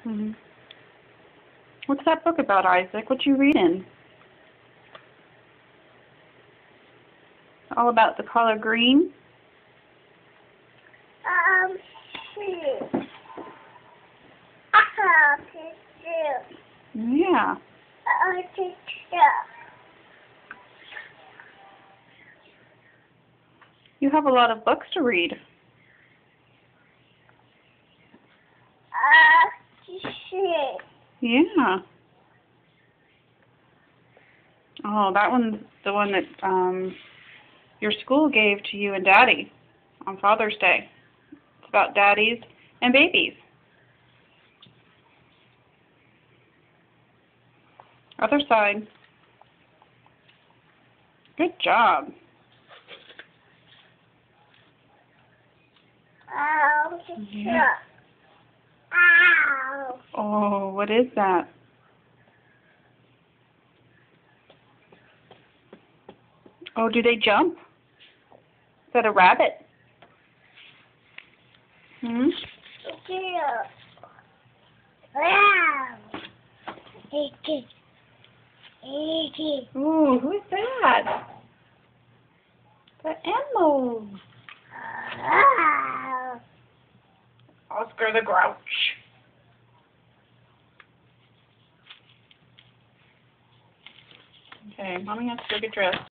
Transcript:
Mm-hmm. What's that book about, Isaac? What you reading? All about the color green? Yeah. You have a lot of books to read. Yeah. Oh, that one's the one that your school gave to you and Daddy on Father's Day. It's about daddies and babies. Other side. Good job. Yeah. Oh, what is that? Oh, do they jump? Is that a rabbit? Hmm? Ooh, who is that? The Elmo. Oscar the Grouch. Okay, Mommy has to go get dressed.